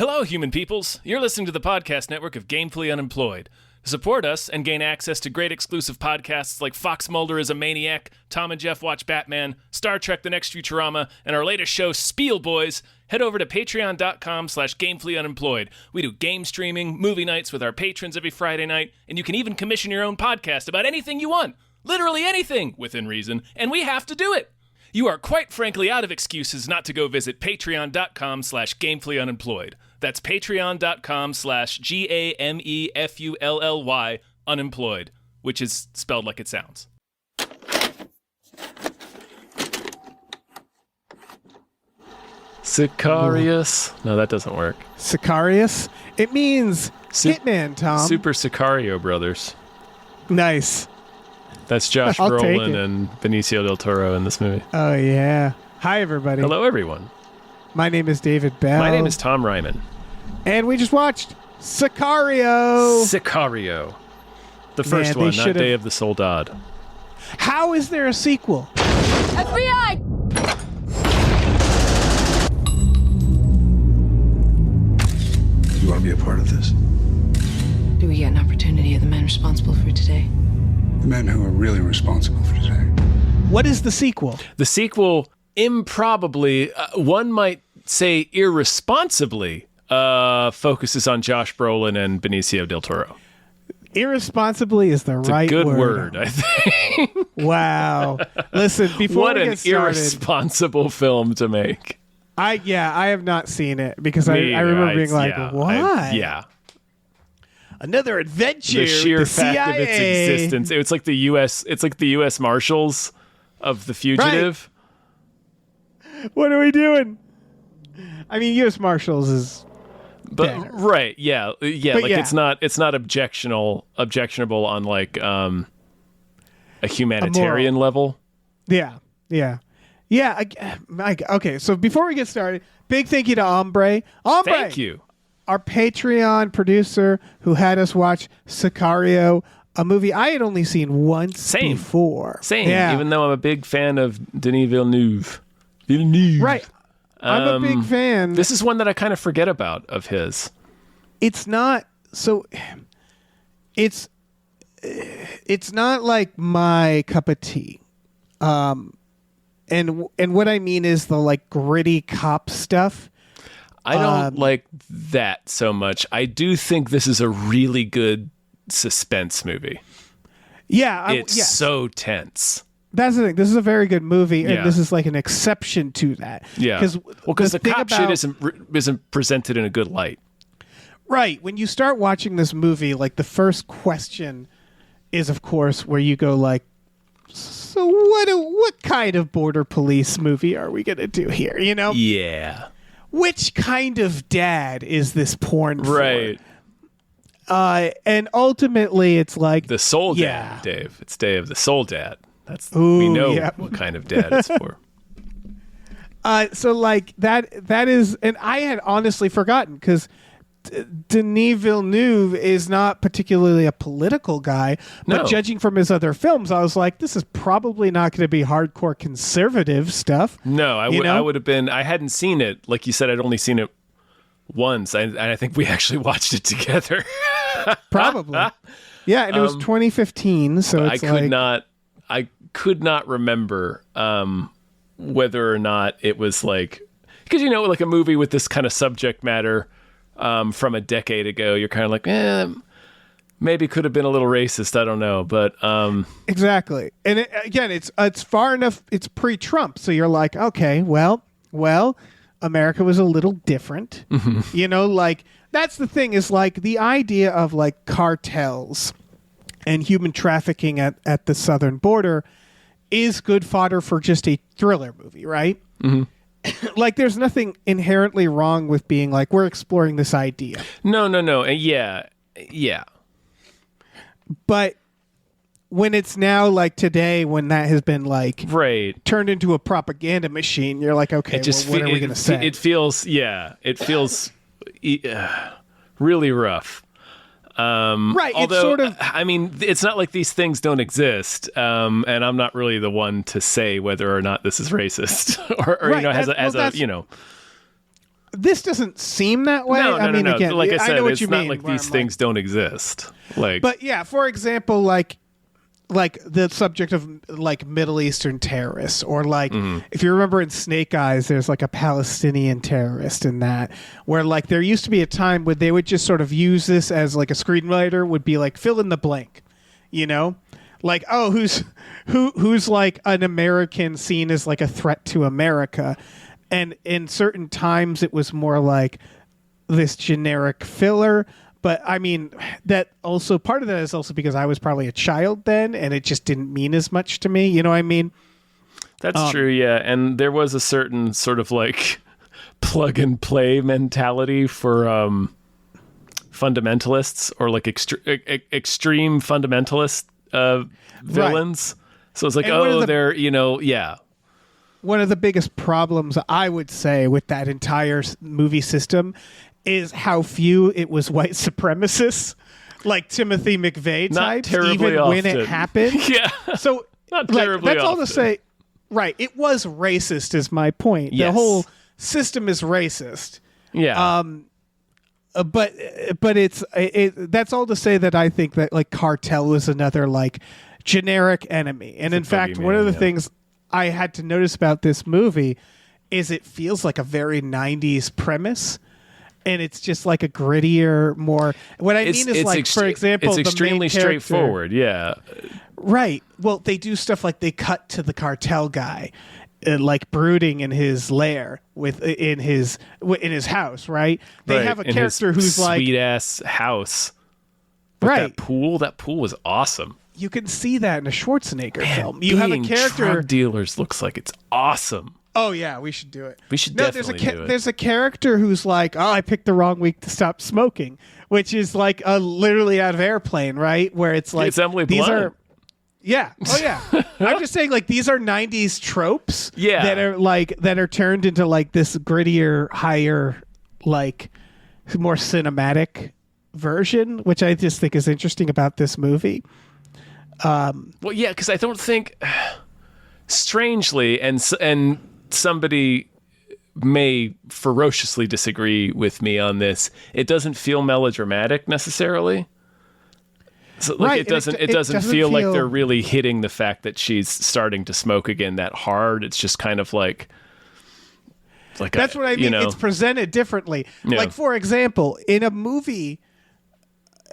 Hello, human peoples. You're listening to the podcast network of Gamefully Unemployed. To support us and gain access to great exclusive podcasts like Fox Mulder is a Maniac, Tom and Jeff Watch Batman, Star Trek The Next Futurama, and our latest show, Spiel Boys, head over to patreon.com/gamefullyunemployed. We do game streaming, movie nights with our patrons every Friday night, and you can even commission your own podcast about anything you want. Literally anything, within reason, and we have to do it. You are quite frankly out of excuses not to go visit patreon.com/gamefullyunemployed. That's patreon.com/GAMEFULLY unemployed, which is spelled like it sounds. Sicarius? No, that doesn't work. Sicarius? It means Hitman, Tom. Super Sicario brothers. Nice. That's Josh Brolin and Benicio del Toro in this movie. Oh, yeah. Hi, everybody. Hello, everyone. My name is David Bell. My name is Tom Ryman. And we just watched Sicario. Sicario. The first one, not Day of the Soldad. How is there a sequel? FBI! You want to be a part of this? Do we get an opportunity at the men responsible for today? The men who are really responsible for today. What is the sequel? The sequel, improbably, one might say irresponsibly, focuses on Josh Brolin and Benicio del Toro. Irresponsibly is the right good word. I think. Wow. Listen, before what we an get started, irresponsible film to make. I have not seen it because I remember being like, why? Another adventure. The sheer the fact CIA. of its existence. It's like the U.S. Marshals of The Fugitive. Right. What are we doing? I mean, U.S. Marshals is better. Right, yeah. It's not objectionable on like a humanitarian level. Yeah. Okay, so before we get started, big thank you to Ombre. Thank you. Our Patreon producer who had us watch Sicario, a movie I had only seen once before. Same, even though I'm a big fan of Denis Villeneuve. Right. I'm a big fan. This is one that I kind of forget about of his. It's not like my cup of tea. And what I mean is the like gritty cop stuff. I don't like that so much. I do think this is a really good suspense movie. Yeah. It's so tense. That's the thing. This is a very good movie, and this is like an exception to that. Yeah. Because the cop shit isn't presented in a good light. Right. When you start watching this movie, like the first question is, of course, where you go like, so what kind of border police movie are we going to do here? You know? Yeah. Which kind of dad is this porn for? Right. And ultimately, it's like the soul dad, Dave. It's Day of the Soul Dad. We know what kind of dad it's for. So like that is, and I had honestly forgotten because Denis Villeneuve is not particularly a political guy, but judging from his other films, I was like, this is probably not going to be hardcore conservative stuff. No, I would have been. I hadn't seen it. Like you said, I'd only seen it once, and I think we actually watched it together. Probably, yeah. And it was 2015, so it's I could not remember whether or not it was like, because like a movie with this kind of subject matter. From a decade ago, you're kind of like, maybe could have been a little racist. I don't know, but exactly. And it's far enough. It's pre-Trump, so you're like, okay, well, America was a little different. Mm-hmm. Like that's the thing is like the idea of like cartels and human trafficking at the southern border is good fodder for just a thriller movie, right? Mm-hmm. Like there's nothing inherently wrong with being like we're exploring this idea. No. Yeah. But when it's now like today, when that has been like turned into a propaganda machine, you're like, okay, what are we going to say? It feels really rough. Right. Although, it's sort of. I mean, it's not like these things don't exist, and I'm not really the one to say whether or not this is racist, or right. As a This doesn't seem that way. No, I mean, no. again, Like I said, know what it's you not mean, like where these I'm things don't exist. Like, but yeah, for example, like the subject of like Middle Eastern terrorists, or like if you remember in Snake Eyes, there's like a Palestinian terrorist in that, where like there used to be a time where they would just sort of use this as like a screenwriter would be like fill in the blank, you know, like who's like an American seen as like a threat to America, and in certain times it was more like this generic filler. But I mean, that also part of that is also because I was probably a child then, and it just didn't mean as much to me. You know what I mean? that's true, yeah. And there was a certain sort of like plug and play mentality for fundamentalists, or like extreme fundamentalist villains. So it's like, And they're, yeah. one of the biggest problems I would say with that entire movie system is how few it was white supremacists, like Timothy McVeigh Not types, terribly even when it often. happened. Yeah. So Not like, terribly that's all to often. say. Right, it was racist. Is my point. Yes. The whole system is racist. Yeah. But that's all to say that I think that like cartel was another like generic enemy. And in fact, one of the things I had to notice about this movie is it feels like a very 90s premise, and it's just like a grittier, more what I mean is like, for example, it's the main extremely character- straightforward. Yeah. Right. Well, they do stuff like they cut to the cartel guy like brooding in his lair in his house, right? They Right, have a in character his who's like sweet ass house. But right. That pool was awesome. You can see that in a Schwarzenegger film. You have a Being character. drug dealers looks like it's awesome. Oh yeah, we should do it. We should no, definitely do it. There's a character who's like, oh, I picked the wrong week to stop smoking, which is like literally out of Airplane, right? Where it's like It's Emily these Blunt. are. Yeah. Oh yeah. I'm just saying, like, these are 90s tropes. Yeah. That are turned into like this grittier, higher, like more cinematic version, which I just think is interesting about this movie. Well, yeah, because I don't think, strangely, and somebody may ferociously disagree with me on this, it doesn't feel melodramatic necessarily. So, like, Right, it doesn't doesn't feel like feel- they're really hitting the fact that she's starting to smoke again that hard. It's just kind of like That's what I mean. It's presented differently. Yeah. Like, for example, in a movie,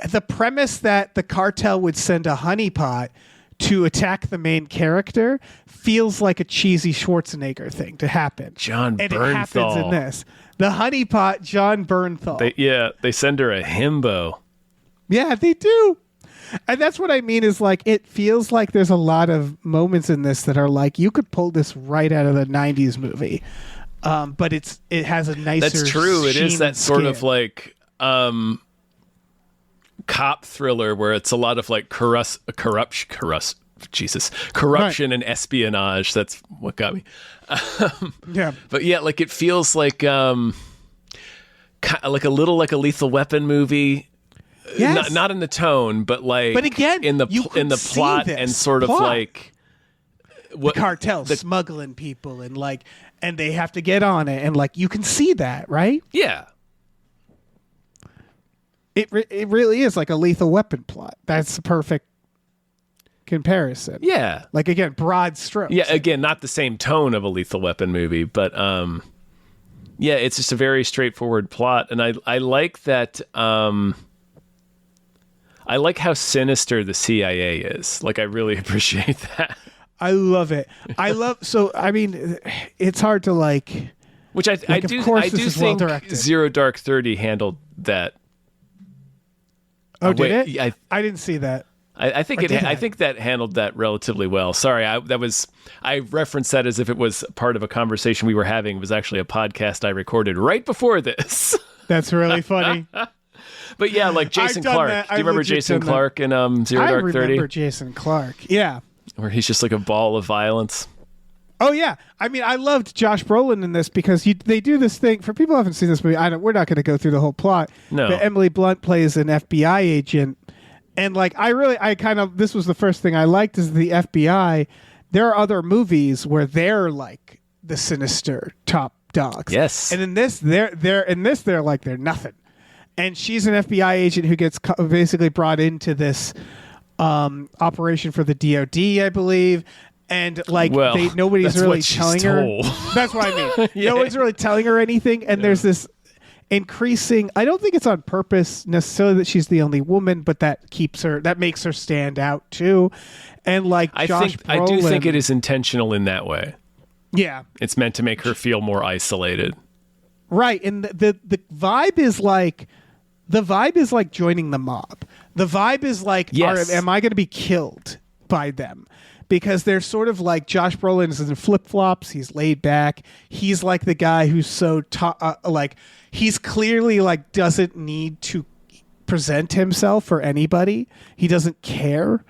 the premise that the cartel would send a honeypot to attack the main character feels like a cheesy Schwarzenegger thing to happen. John and it happens in Bernthal. this. The honeypot, John Bernthal. They send her a himbo. Yeah, they do. And that's what I mean is like it feels like there's a lot of moments in this that are like you could pull this right out of the 90s movie. But it has a nicer That's true. It sheen is that and sort of skin. like cop thriller where it's a lot of like corruption and espionage. That's what got me. Yeah. But yeah, like it feels like a little like a Lethal Weapon movie. Yes. Not in the tone, but like But again, in the you in the could see plot this and sort of plot. like what Cartel smuggling people and they have to get on it and like you can see that, right? yeah. It really is like a Lethal Weapon plot. That's the perfect comparison. Yeah. Like again, broad strokes. Yeah, again, not the same tone of a Lethal Weapon movie, but yeah, it's just a very straightforward plot, and I like that. I like how sinister the CIA is. Like, I really appreciate that. I love it. So I mean, it's hard to like. Which I of do course this is think well-directed. Zero Dark 30 handled that. Oh, Wait, did it? I- I didn't see that. I think Or it. did I I? think that handled that relatively well. Sorry, I referenced that as if it was part of a conversation we were having. It was actually a podcast I recorded right before this. That's really funny. But yeah, like Jason I've done Clarke. that. Do you I've remember legit Jason done that. Clarke in Zero I Dark remember 30? Jason Clarke. Yeah. Where he's just like a ball of violence. Oh yeah, I mean, I loved Josh Brolin in this because they do this thing for people who haven't seen this movie. We're not going to go through the whole plot. No. But Emily Blunt plays an FBI agent, and like this was the first thing I liked is the FBI. There are other movies where they're like the sinister top dogs. Yes. And in this, they're like they're nothing. And she's an FBI agent who gets basically brought into this operation for the DOD, I believe. And like nobody's really telling her. That's what I mean. Yeah. No one's really telling her anything. And there's this increasing. I don't think it's on purpose necessarily that she's the only woman, but that makes her stand out too. And like I do think it is intentional in that way. Yeah, it's meant to make her feel more isolated. Right, and the vibe is like joining the mob. The vibe is like, yes. Am I going to be killed by them? Because they're sort of like Josh Brolin is in flip-flops. He's laid back. He's like the guy who's so like he's clearly like doesn't need to present himself for anybody. He doesn't care.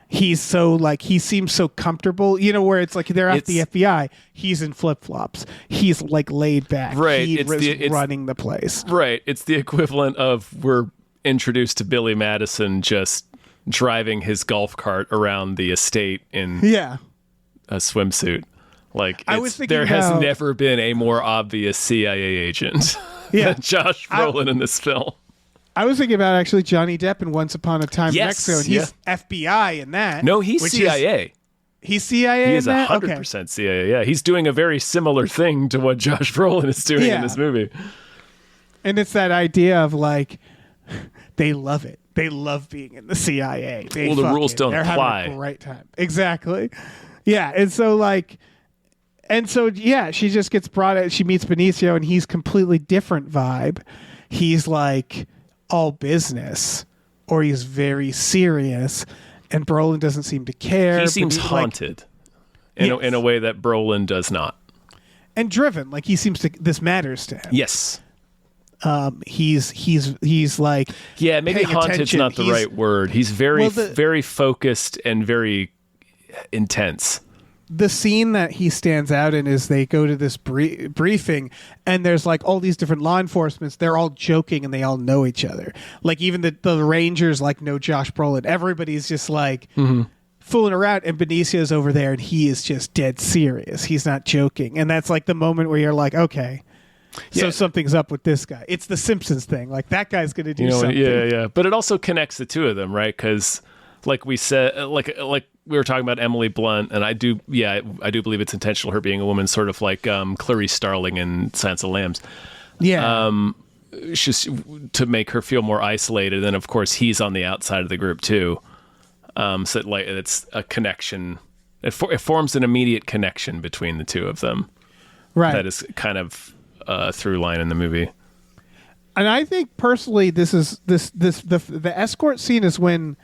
He's so like he seems so comfortable, where it's like they're at the FBI. He's in flip-flops. He's like laid back. Right. It's running the place. Right. It's the equivalent of we're introduced to Billy Madison just driving his golf cart around the estate in a swimsuit. Like there has never been a more obvious CIA agent than Josh Brolin in this film. I was thinking about actually Johnny Depp in Once Upon a Time in Mexico, and he's FBI in that. No, he's CIA. He's CIA. He is 100% CIA. Yeah, he's doing a very similar thing to what Josh Brolin is doing in this movie. And it's that idea of like they love it. They love being in the CIA. The rules don't apply. They're having a great time. Exactly. Yeah, and so she just gets brought in. She meets Benicio, and he's completely different vibe. He's like all business, or he's very serious, and Brolin doesn't seem to care. He seems haunted in a way that Brolin does not, and driven. Like he seems to. This matters to him. Yes. He's like maybe haunted's not the right word. He's very focused and very intense. The scene that he stands out in is they go to this briefing, and there's like all these different law enforcements. They're all joking and they all know each other. Like even the Rangers like know Josh Brolin. Everybody's just like fooling around, and Benicio's over there and he is just dead serious. He's not joking. And that's like the moment where you're like, okay, so something's up with this guy. It's the Simpsons thing. Like that guy's going to do something. Yeah. But it also connects the two of them, right? Because like we said, like we were talking about Emily Blunt, and I do believe it's intentional, her being a woman, sort of like Clarice Starling in Silence of the Lambs. Yeah. Just to make her feel more isolated. And of course, he's on the outside of the group too. So like it's a connection. It forms an immediate connection between the two of them. Right. That is kind of a through line in the movie. And I think personally, the escort scene is when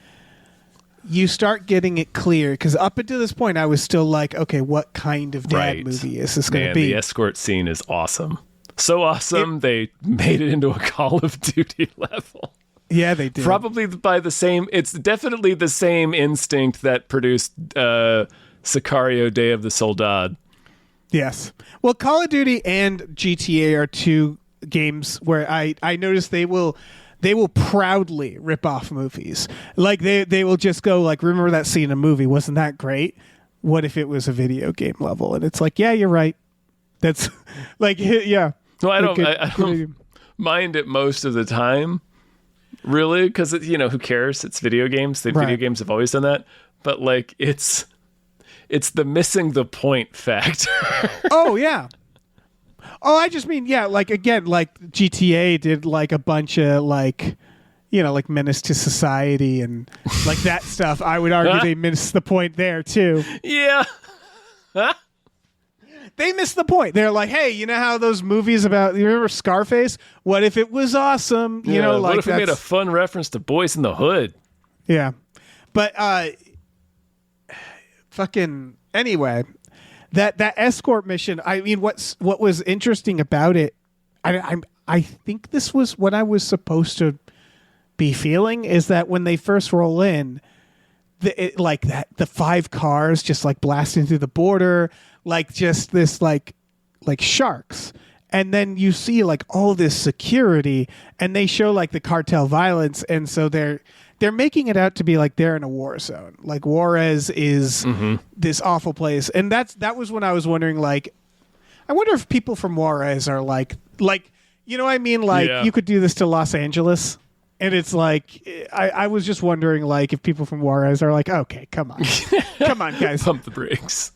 you start getting it clear, because up until this point I was still like, okay, what kind of dad movie is this going to be? The escort scene is awesome. So awesome they made it into a Call of Duty level. Yeah, they did. Probably by it's definitely the same instinct that produced Sicario Day of the Soldad. Yes. Well, Call of Duty and GTA are two games where I noticed they will proudly rip off movies. Like they will just go like, remember that scene in a movie? Wasn't that great? What if it was a video game level? And it's like, yeah, you're right. That's like, yeah. Well, I don't mind it most of the time, really, because who cares? It's video games. Video games have always done that. But like, it's the missing the point factor. Oh yeah. Oh, I just mean, yeah, like, again, like, GTA did, like, a bunch of, like, like Menace to Society and, like, that stuff. I would argue they missed the point there, too. Yeah. They missed the point. They're like, hey, you know how those movies about, you remember Scarface? What if it was awesome? Like, what if we made a fun reference to Boys in the Hood? Yeah. But, fucking, anyway... That escort mission, I mean, what was interesting about it, I think this was what I was supposed to be feeling, is that when they first roll in, the 5 cars just like blasting through the border, like just this like sharks. And then you see like all this security, and they show like the cartel violence, and so they're making it out to be like they're in a war zone. Like Juarez is this awful place. And that was when I was wondering, like, I wonder if people from Juarez are like, you know what I mean? Like, Yeah. you could do this to Los Angeles. And it's like, I was just wondering, like, if people from Juarez are like, okay, come on. Come on, guys. Pump the brakes.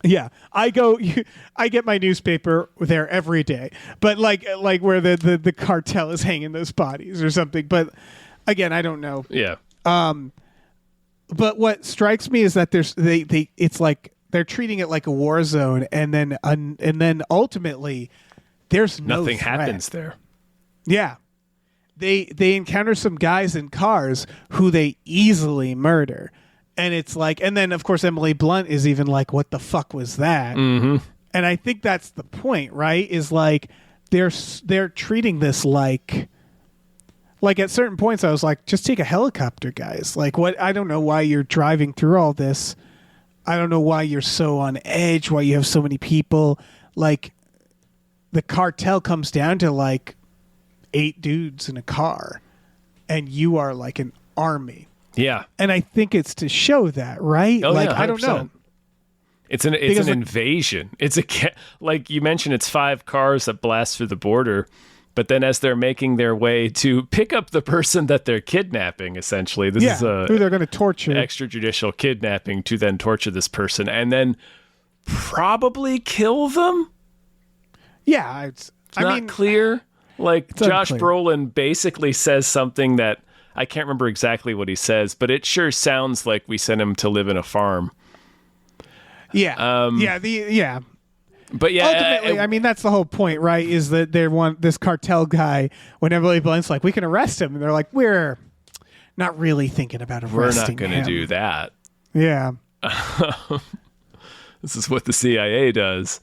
Yeah, I get my newspaper there every day, but like where the cartel is hanging those bodies or something. But again, I don't know. Yeah. But what strikes me is that it's like they're treating it like a war zone, and then ultimately there's Nothing threat. happens there. Yeah, they encounter some guys in cars who they easily murder. And it's like, and then of course Emily Blunt is even like, what the fuck was that? Mm-hmm. And I think that's the point, right? Is like they're treating this like at certain points I was like, just take a helicopter, guys. Like, what? I don't know why you're driving through all this. I don't know why you're so on edge, why you have so many people. Like, the cartel comes down to like 8 dudes in a car, and you are like an army. Yeah. And I think it's to show that, right? Oh, like, yeah, I don't know. It's an invasion. It's like you mentioned, it's 5 cars that blast through the border, but then as they're making their way to pick up the person that they're kidnapping, essentially, this is who they're going to torture, extrajudicial kidnapping to then torture this person and then probably kill them. Yeah, It's not clear. Like, Josh Brolin basically says something that I can't remember exactly what he says, but it sure sounds like we sent him to live in a farm. Yeah. But yeah, ultimately, I mean, that's the whole point, right? Is that they want this cartel guy. When Emily Blunt's like, we can arrest him, and they're like, we're not really thinking about arresting him. We're not going to do that. Yeah. This is what the CIA does.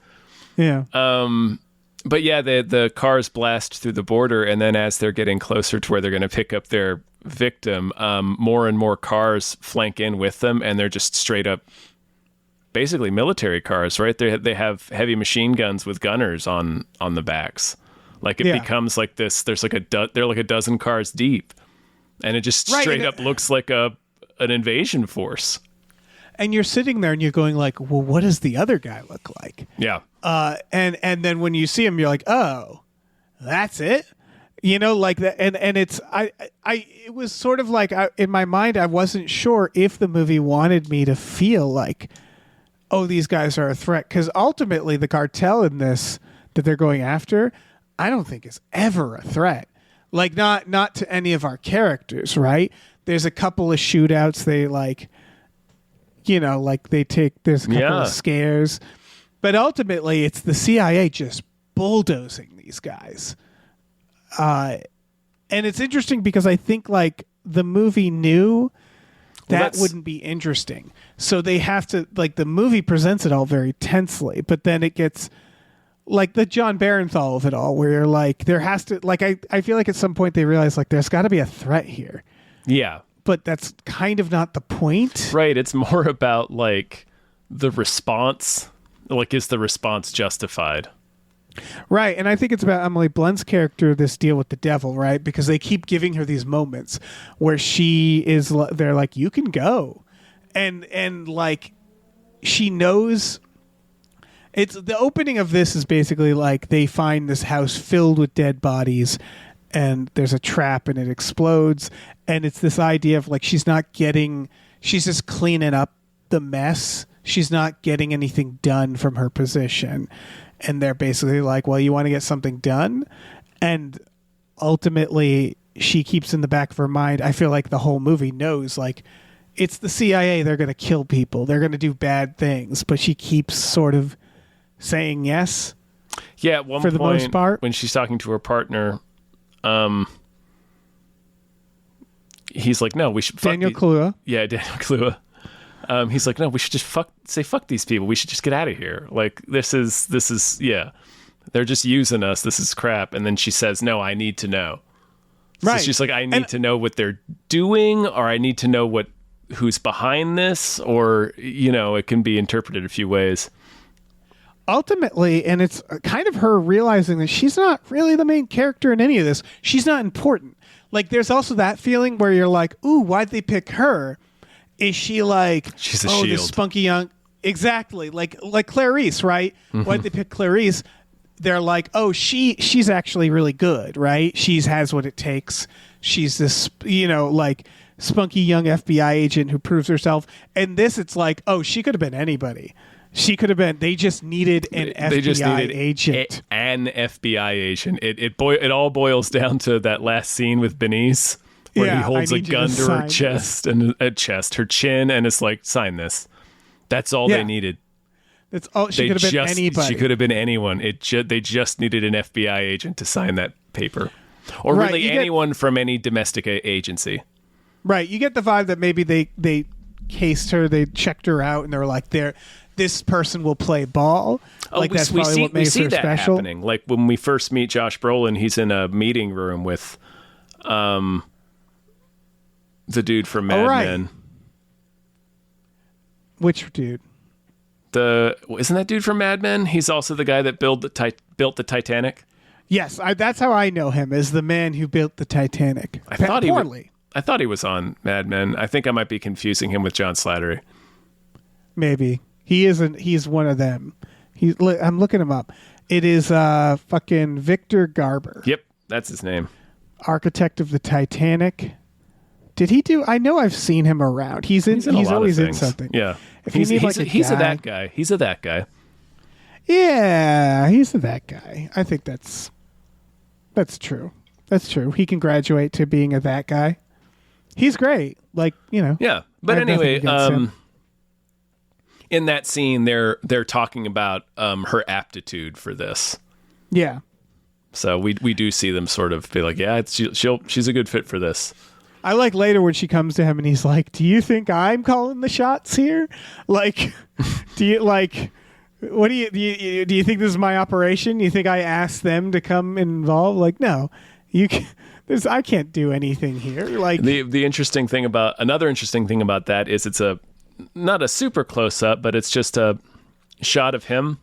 Yeah. But yeah, the cars blast through the border, and then as they're getting closer to where they're going to pick up their victim, more and more cars flank in with them, and they're just straight up, basically military cars, right? They have heavy machine guns with gunners on the backs. Like, it becomes like this. There's like they're like a dozen cars deep, and it just straight up looks like an invasion force. And you're sitting there and you're going like, well, what does the other guy look like? Yeah. And then when you see him, you're like, oh, that's it. You know, like that. And it's, it was sort of like, in my mind, I wasn't sure if the movie wanted me to feel like, oh, these guys are a threat. Because ultimately the cartel in this that they're going after, I don't think is ever a threat. Like, not to any of our characters, right? There's a couple of shootouts. They like, you know, like there's a couple of scares, but ultimately it's the CIA just bulldozing these guys. And it's interesting because I think like the movie knew that wouldn't be interesting. So they have to, like, the movie presents it all very tensely, but then it gets like the John Barenthal of it all, where you're like, there has to, like, I feel like at some point they realize like there's got to be a threat here. Yeah. But that's kind of not the point. Right. It's more about like the response. Like, is the response justified? Right. And I think it's about Emily Blunt's character, this deal with the devil, right? Because they keep giving her these moments where they're like, you can go. And like, she knows. It's the opening of this is basically like they find this house filled with dead bodies, and there's a trap and it explodes. And it's this idea of like, she's just cleaning up the mess. She's not getting anything done from her position. And they're basically like, well, you want to get something done? And ultimately she keeps in the back of her mind, I feel like the whole movie knows, like, it's the CIA. They're going to kill people. They're going to do bad things. But she keeps sort of saying yes. Yeah, at one for point, the most part, when she's talking to her partner, he's like, "No, we should." Daniel Kaluuya. Yeah, Daniel Kaluuya. He's like, "No, we should just say fuck these people. We should just get out of here. Like, this is yeah, they're just using us. This is crap." And then she says, "No, I need to know." So right. she's like, "I need to know what they're doing, or I need to know who's behind this, or, you know, it can be interpreted a few ways." Ultimately, and it's kind of her realizing that she's not really the main character in any of this. She's not important. Like, there's also that feeling where you're like, ooh, why'd they pick her? Is she like, she's a shield. shield. This spunky young... Exactly. Like Clarice, right? Why did they pick Clarice? They're like, oh, she's actually really good, right? She's has what it takes. She's this, like spunky young FBI agent who proves herself. And this, it's like, oh, she could have been anybody. She could have been. They just needed an FBI agent. An FBI agent. It all boils down to that last scene with Benice, where he holds a gun to her chest and her chin, and it's like, sign this. That's all they needed. That's all. She could have been anybody. She could have been anyone. They just needed an FBI agent to sign that paper, or really anyone from any domestic agency. Right. You get the vibe that maybe they cased her, they checked her out, and they were like, this person will play ball. Like that's probably what makes her special. Happening. Like when we first meet Josh Brolin, he's in a meeting room with the dude from Mad Men. Which dude? Isn't that dude from Mad Men? He's also the guy that built the Titanic. Yes, that's how I know him, as the man who built the Titanic. I thought he was on Mad Men. I think I might be confusing him with John Slattery. Maybe he isn't. He's one of them. I'm looking him up. It is fucking Victor Garber. Yep, that's his name. Architect of the Titanic. Did he do? I know I've seen him around. He's always in something. Yeah. If he's a that guy. He's a that guy. Yeah, he's a that guy. I think that's true. That's true. He can graduate to being a that guy. He's great. Like, Yeah. But anyway, in that scene they're talking about her aptitude for this. Yeah. So we do see them sort of be like, yeah, she's a good fit for this. I like later when she comes to him and he's like, do you think I'm calling the shots here? Like, do you think this is my operation? You think I asked them to come involved? Like, no, I can't do anything here. Like another interesting thing about that is it's not a super close up, but it's just a shot of him.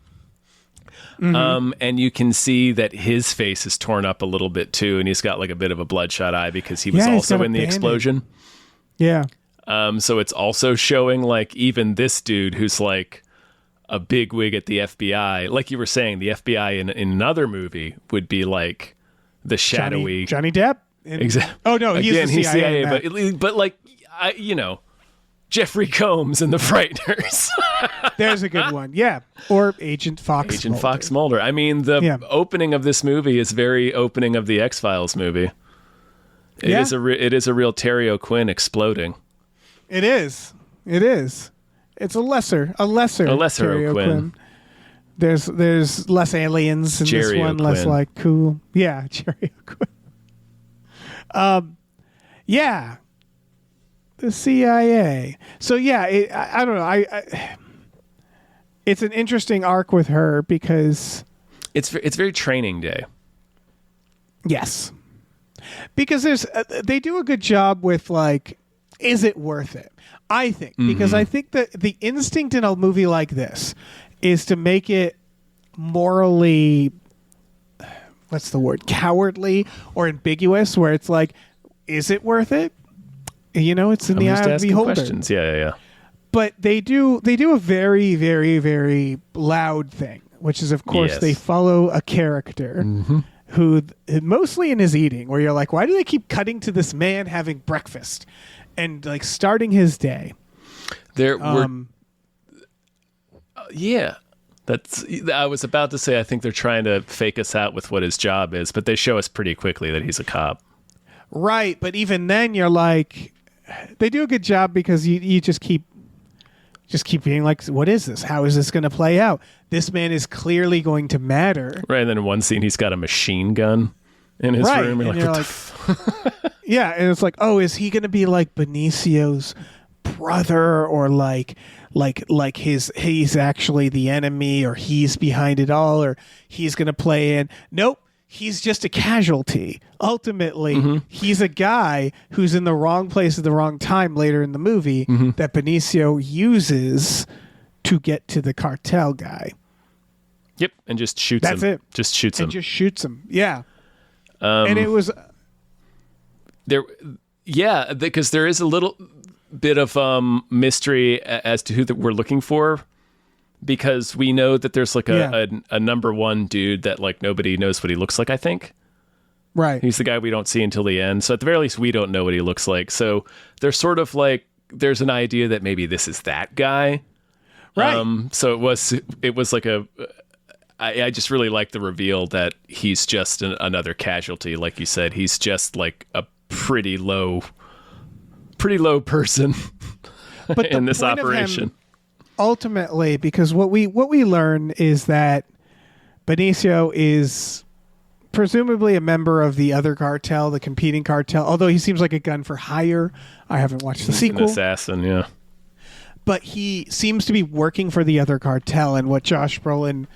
Mm-hmm. And you can see that his face is torn up a little bit too, and he's got like a bit of a bloodshot eye because he was also in the explosion. Yeah. So it's also showing like even this dude who's like a big wig at the FBI, like you were saying, the FBI in another movie would be like the shadowy Johnny Depp. Exactly. Oh no, he's CIA but like Jeffrey Combs in The Frighteners. There's a good one. Yeah. Or Agent Fox Mulder. I mean, the opening of this movie is very opening of the X-Files movie. It is a real Terry O'Quinn exploding. It is. It's a lesser Terry O'Quinn. There's less aliens in Jerry this one, O'Quinn. less like cool. Yeah, Jerry O'Quinn. Yeah. The CIA. So yeah, I don't know. It's an interesting arc with her because it's very Training Day. Yes, because they do a good job with like, is it worth it? I think because I think that the instinct in a movie like this is to make it morally, what's the word, cowardly or ambiguous, where it's like, is it worth it? It's in the eye of the beholder. Questions. Yeah. But they do a very, very, very loud thing, which is, of course, they follow a character who mostly in his eating, where you're like, why do they keep cutting to this man having breakfast and like starting his day? I was about to say, I think they're trying to fake us out with what his job is, but they show us pretty quickly that he's a cop. Right. But even then you're like, they do a good job because you just keep being like, what is this? How is this going to play out? This man is clearly going to matter. Right. And then in one scene, he's got a machine gun in his room. And you're like, yeah. And it's like, oh, is he going to be like Benicio's brother, or like he's actually the enemy, or he's behind it all, or he's going to play in? Nope. He's just a casualty. Ultimately, he's a guy who's in the wrong place at the wrong time later in the movie that Benicio uses to get to the cartel guy. Yep, and just shoots him. That's it. Just shoots him. Yeah. And it was there. Yeah, because there is a little bit of mystery as to who that we're looking for because we know that there's like Yeah. a number one dude that like nobody knows what he looks like, I think. Right. He's the guy we don't see until the end. So at the very least, we don't know what he looks like. So there's sort of like, there's an idea that maybe this is that guy. Right. So it was like I just really like the reveal that he's just another casualty. Like you said, he's just like a pretty low person But in the this point of him, operation. ultimately, because what we learn is that Benicio is presumably a member of the other cartel, the competing cartel, although he seems like a gun for hire. I haven't watched the An sequel. assassin, yeah. But he seems to be working for the other cartel, and what Josh Brolin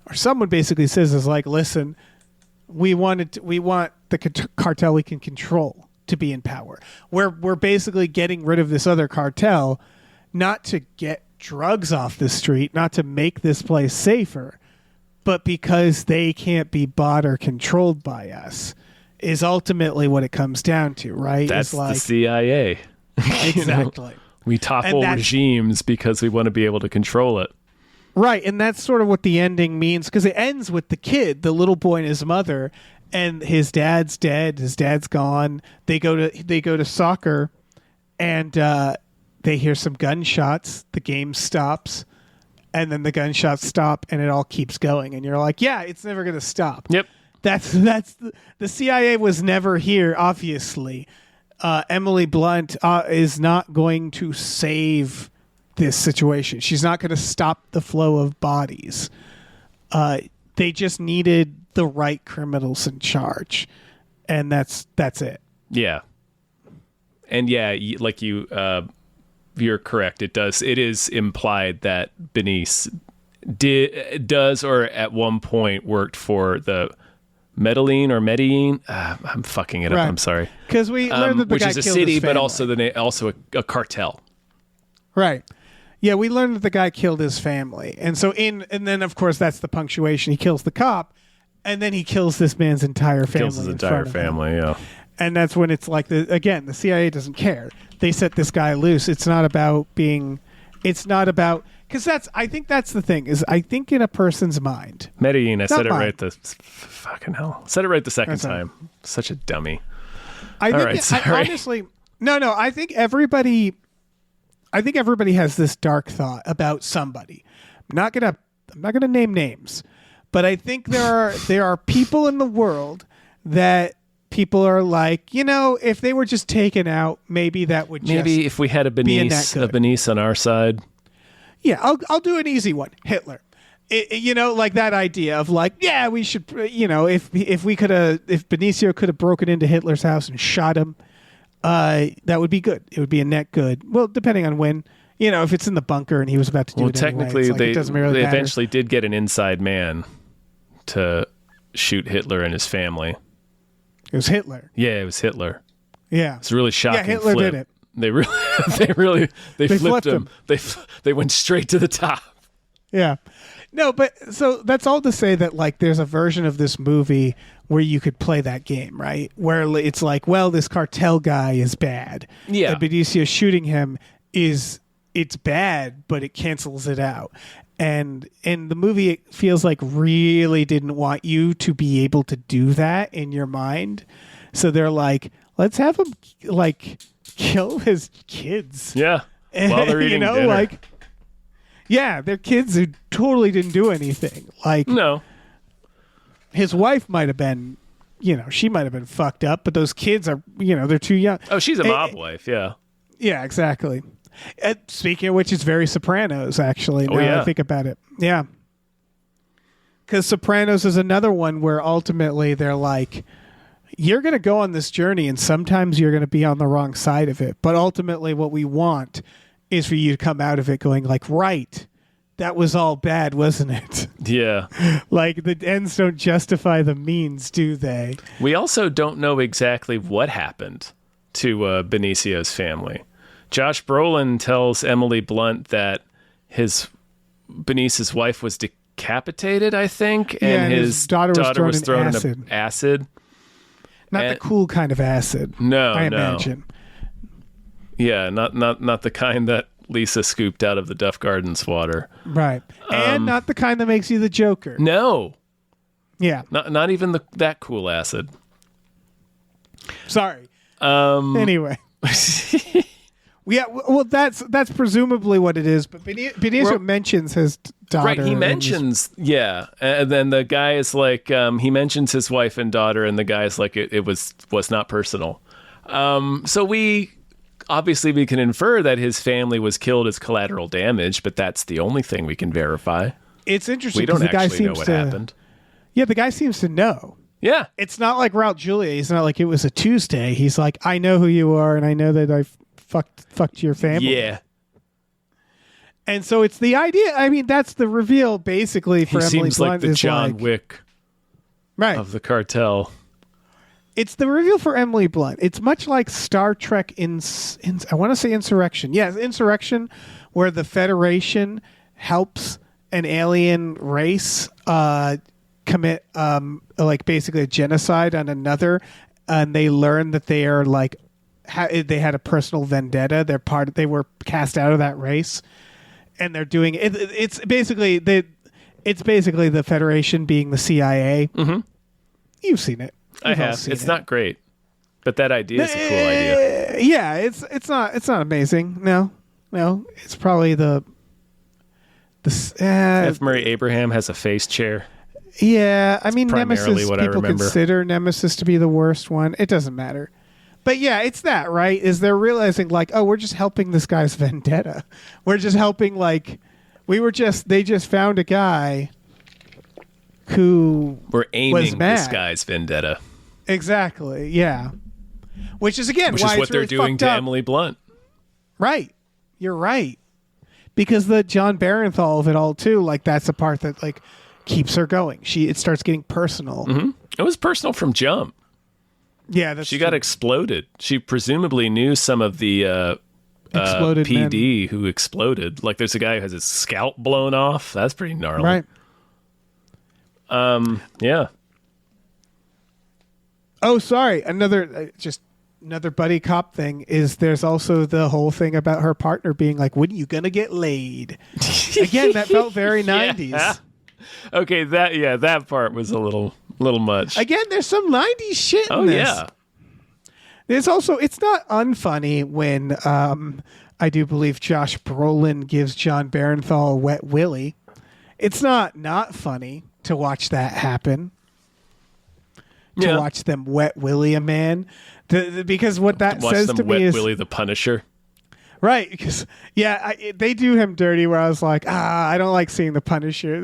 or someone basically says is like, listen, we want the cartel we can control to be in power. We're basically getting rid of this other cartel, not to get drugs off the street, not to make this place safer, but because they can't be bought or controlled by us, is ultimately what it comes down to, right? That's It's like, the CIA. exactly. We topple regimes because we want to be able to control it. Right, and that's sort of what the ending means, because it ends with the kid, the little boy and his mother, and his dad's dead, his dad's gone. They go to soccer, and they hear some gunshots. The game stops, and then the gunshots stop, and it all keeps going. And you're like, yeah, it's never going to stop. Yep. That's the CIA was never here, obviously. Emily Blunt is not going to save this situation. She's not going to stop the flow of bodies. They just needed the right criminals in charge, and that's it. Yeah. And yeah, like you're correct. It is implied that Benice does or at one point worked for the Medellin. I'm fucking it up. Right. I'm sorry. Because we learned that the which guy is a killed city, his but family. also a cartel. Right. Yeah, we learned that the guy killed his family. And then of course that's the punctuation. He kills the cop, and then he kills this man's entire family. Kills his in entire front of him. family. Yeah. And that's when it's like the CIA doesn't care. They set this guy loose. It's not about because I think that's the thing is I think in a person's mind. Medellin. I Not said it mine. right. Fucking hell. Said it right the second That's all right. time. Such a dummy. I think right, sorry. honestly, no. I think everybody has this dark thought about somebody. I'm not gonna name names, but I think there are people in the world that people are like, if they were just taken out, maybe that would Maybe if we had a being that Benice good. on our side. Yeah, I'll do an easy one. Hitler. Like that idea of like, yeah, we should, if Benicio could have broken into Hitler's house and shot him, that would be good. It would be a net good. Well, depending on when, if it's in the bunker and he was about to do it anyway, technically, it's like, it doesn't really they matter. eventually did get an inside man to shoot Hitler and his family. It was Hitler. Yeah, it was Hitler. Yeah. It's a really shocking. Yeah, Hitler flip. did it. They flipped flipped him. They went straight to the top. Yeah. No, but so that's all to say that like there's a version of this movie where you could play that game, right? Where it's like, well, this cartel guy is bad. Yeah. And Benicio shooting him it's bad, but it cancels it out. And in the movie, it feels like really didn't want you to be able to do that in your mind. So they're like, let's have him like kill his kids. Yeah. While they're eating dinner. like, yeah, they're kids who totally didn't do anything. Like, No. his wife might have been, she might have been fucked up, but those kids are, they're too young. Oh, she's a mob wife. Yeah. Yeah, exactly. Speaking of which, it's very Sopranos, actually. Now that I think about it. Yeah. Because Sopranos is another one where ultimately they're like, you're going to go on this journey and sometimes you're going to be on the wrong side of it. But ultimately what we want is for you to come out of it going like, right, that was all bad, wasn't it? Yeah. Like the ends don't justify the means, do they? We also don't know exactly what happened to Benicio's family. Josh Brolin tells Emily Blunt that Benice's wife was decapitated, I think, and his daughter was thrown in acid. Not the cool kind of acid. No, I imagine. Yeah, not the kind that Lisa scooped out of the Duff Gardens water. Right. And not the kind that makes you the Joker. No, Yeah. not even that cool acid. Sorry. Anyway. Yeah, well, that's presumably what it is. But Benicio mentions his daughter. Right, he mentions, and then the guy is like, he mentions his wife and daughter, and the guy's like, it was not personal. So we can infer that his family was killed as collateral damage, but that's the only thing we can verify. It's interesting. We don't the guy actually know seems what to, happened. Yeah, the guy seems to know. Yeah, It's not like Raul Julia. He's not like it was a Tuesday. He's like, I know who you are, and I know that I fucked your family. yeah. And so it's the idea. I mean, that's the reveal basically for He Emily seems Blunt. like the is John like, Wick right. of the cartel. It's the reveal for Emily Blunt. It's much like Star Trek in I want to say Insurrection. Yes, Insurrection, where the Federation helps an alien race commit like basically a genocide on another, and they learn that they are like they had a personal vendetta. They were cast out of that race, and they're doing it. It's basically the Federation being the CIA. Mm-hmm. You've seen it. I have. It's not great, but that idea is a cool idea. Yeah, it's not amazing. No, it's probably the F. Murray Abraham has a face chair. Yeah, I mean, primarily Nemesis, what I people remember. consider Nemesis to be the worst one. It doesn't matter. But yeah, it's that, right? Is they're realizing like, oh, we're just helping this guy's vendetta. We're just helping like they just found a guy who We're aiming mad. this guy's vendetta. Exactly. Yeah. Which is again Which why is what it's they're really doing fucked to up. Emily Blunt. Right. You're right. Because the John Barenthal of it all too, like that's the part that like keeps her going. It starts getting personal. Mm-hmm. It was personal from jump. Yeah, that's She got exploded. She presumably knew some of the exploded PD men. who exploded. Like there's a guy who has his scalp blown off. That's pretty gnarly. Right. Yeah. Oh, sorry. Another buddy cop thing is there's also the whole thing about her partner being like, when you gonna get laid? Again, that felt very 90s. Yeah. Okay, that part was a little much. Again, there's some 90s shit in Oh this. yeah. There's also, it's not unfunny when I do believe Josh Brolin gives John Barenthal a wet willy. It's not funny to watch that happen. To Yeah. watch them wet willy a man. Because what that Watch says them to wet me is... Willie the Punisher. Right, because they do him dirty. Where I was like, I don't like seeing the Punisher.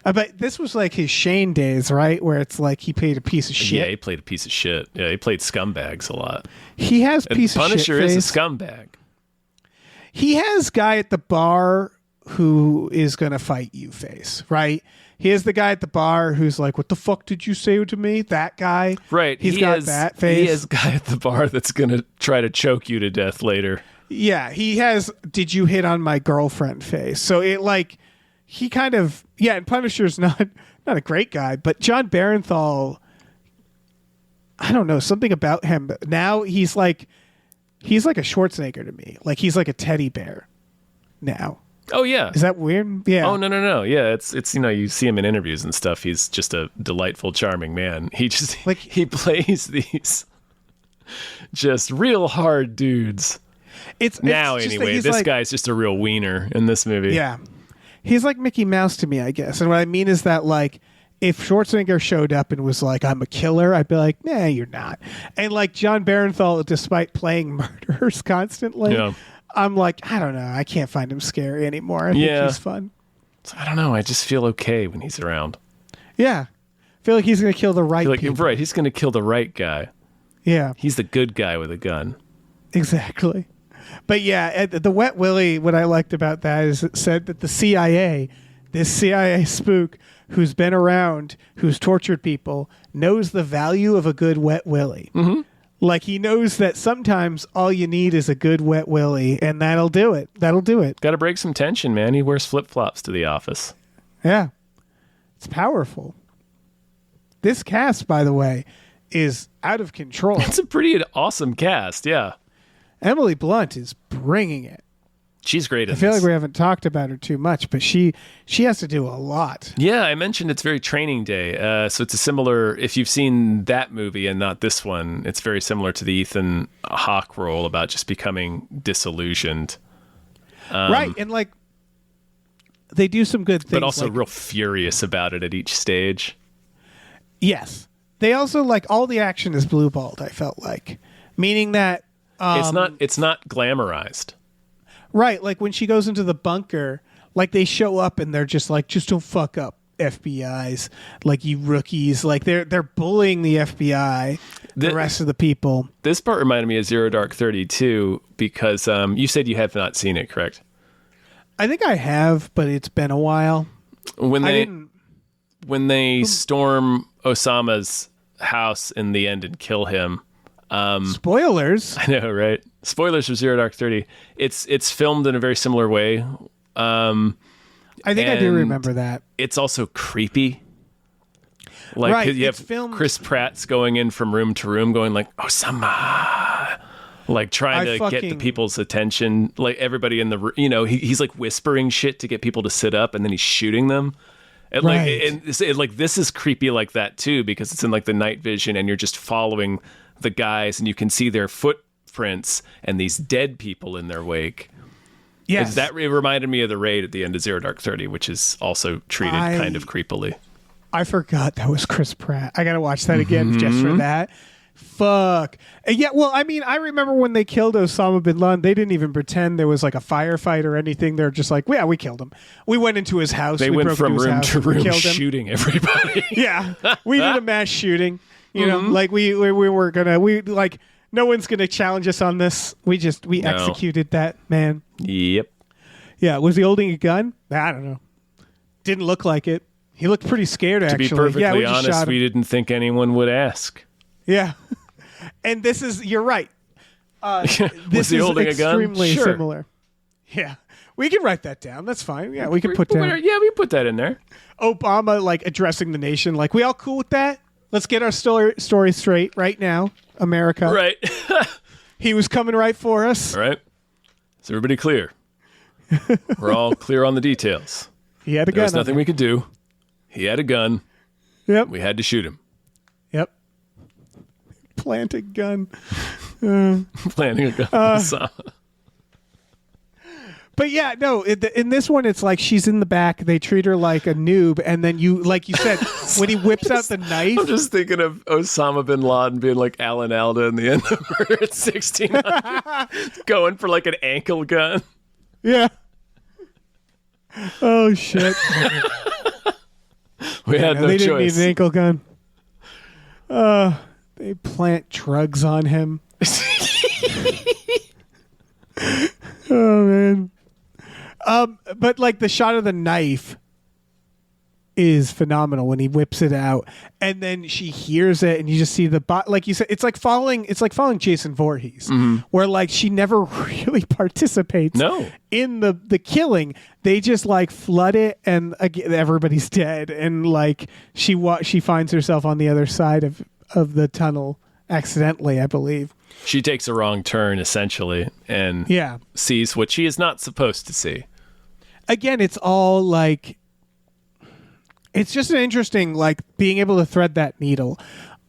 But this was like his Shane days, right? Where it's like he played a piece of shit. Yeah, he played a piece of shit. Yeah, he played scumbags a lot. He has And piece of shit Punisher is a face. scumbag. He has guy at the bar who is gonna fight you face, right? He has the guy at the bar who's like, "What the fuck did you say to me?" That guy, Right. He's got that face. He has a guy at the bar that's gonna try to choke you to death later. Yeah, he has "Did you hit on my girlfriend?" face. So it like he kind of and Punisher's not a great guy, but John Barenthal, I don't know, something about him. But now he's like a Schwarzenegger to me. Like he's like a teddy bear now. Oh yeah. Is that weird? Yeah. Oh no. Yeah, it's you see him in interviews and stuff. He's just a delightful, charming man. He just Like- he plays these just real hard dudes. It's Now just that anyway, he's this like, guy's just a real wiener in this movie. Yeah. He's like Mickey Mouse to me, I guess. And what I mean is that like if Schwarzenegger showed up and was like, "I'm a killer," I'd be like, "Nah, you're not." And like John Barenthal, despite playing murderers constantly, Yeah. I'm like, I don't know. I can't find him scary anymore. I think Yeah. he's fun. So I don't know. I just feel okay when he's around. Yeah. I feel like he's going to kill the right Like people. right, he's gonna kill the right guy. Yeah, He's the good guy with a gun. exactly. But yeah, the Wet Willie, what I liked about that is it said that the CIA, this CIA spook who's been around, who's tortured people, knows the value of a good Wet Willie. Mm-hmm. Like he knows that sometimes all you need is a good Wet Willie, and that'll do it. That'll do it. Got to break some tension, man. He wears flip flops to the office. Yeah. It's powerful. This cast, by the way, is out of control. It's a pretty awesome cast. Yeah. Emily Blunt is bringing it. She's great in I feel this. like we haven't talked about her too much, but she has to do a lot. Yeah, I mentioned it's very Training Day. So it's a similar, if you've seen that movie and not this one, it's very similar to the Ethan Hawke role about just becoming disillusioned. Right. And like, they do some good things. But also like, real furious about it at each stage. yes. They also, like, all the action is blue balled, I felt like. Meaning that. It's not glamorized. Right. Like when she goes into the bunker, like they show up and they're just like, just don't fuck up, FBI's. Like, you rookies. Like they're bullying the FBI, the rest of the people. This part reminded me of Zero Dark 30 too, because you said you have not seen it, correct? I think I have, but it's been a while. When they storm Osama's house in the end and kill him. Spoilers. I know, right? Spoilers for Zero Dark 30. It's filmed in a very similar way. I think I do remember that. It's also creepy. Like, right, you have filmed... Chris Pratt's going in from room to room going like, Osama, like trying to get the people's attention. Like everybody in the, he's like whispering shit to get people to sit up and then he's shooting them. And like this is creepy like that too, because it's in like the night vision and you're just following the guys and you can see their footprints and these dead people in their wake. Yes. It reminded me of the raid at the end of Zero Dark 30, which is also treated kind of creepily. I forgot that was Chris Pratt. I got to watch that again just for that. Fuck. Yeah, well, I mean, I remember when they killed Osama bin Laden, they didn't even pretend there was like a firefight or anything. They're just like, yeah, we killed him. We went into his house. They went from room to room shooting everybody. Yeah. We did a mass shooting. You know, like we were going to, like, no one's going to challenge us on this. We executed that man. Yep. Yeah. Was he holding a gun? I don't know. Didn't look like it. He looked pretty scared, actually. To be perfectly honest, honest, we didn't think anyone would ask. Yeah. And this is, you're right. Was he holding a gun? Extremely Sure. similar. Yeah. We can write that down. That's fine. Yeah, we can put down. Yeah, we put that in there. Obama, like, addressing the nation. Like, we all cool with that? Let's get our story straight right now, America. Right. He was coming right for us. All right. Is everybody clear? We're all clear on the details. He had a gun. There was nothing we could do. He had a gun. Yep. We had to shoot him. Yep. Plant a gun. Planting a gun. But yeah, no, in this one, it's like she's in the back. They treat her like a noob. And then like you said, when he whips out the knife. I'm just thinking of Osama bin Laden being like Alan Alda in the end of Murder at 1600. Going for like an ankle gun. Yeah. Oh, shit. We had no they choice. Didn't need an ankle gun. They plant drugs on him. Oh, man. But like the shot of the knife is phenomenal when he whips it out, and then she hears it, and you just see the like you said, it's like following Jason Voorhees, where like she never really participates. In the killing, they just like flood it, and again, everybody's dead, and like she finds herself on the other side of the tunnel accidentally, I believe. She takes a wrong turn essentially, and sees what she is not supposed to see. Again, it's all like, it's just an interesting, like, being able to thread that needle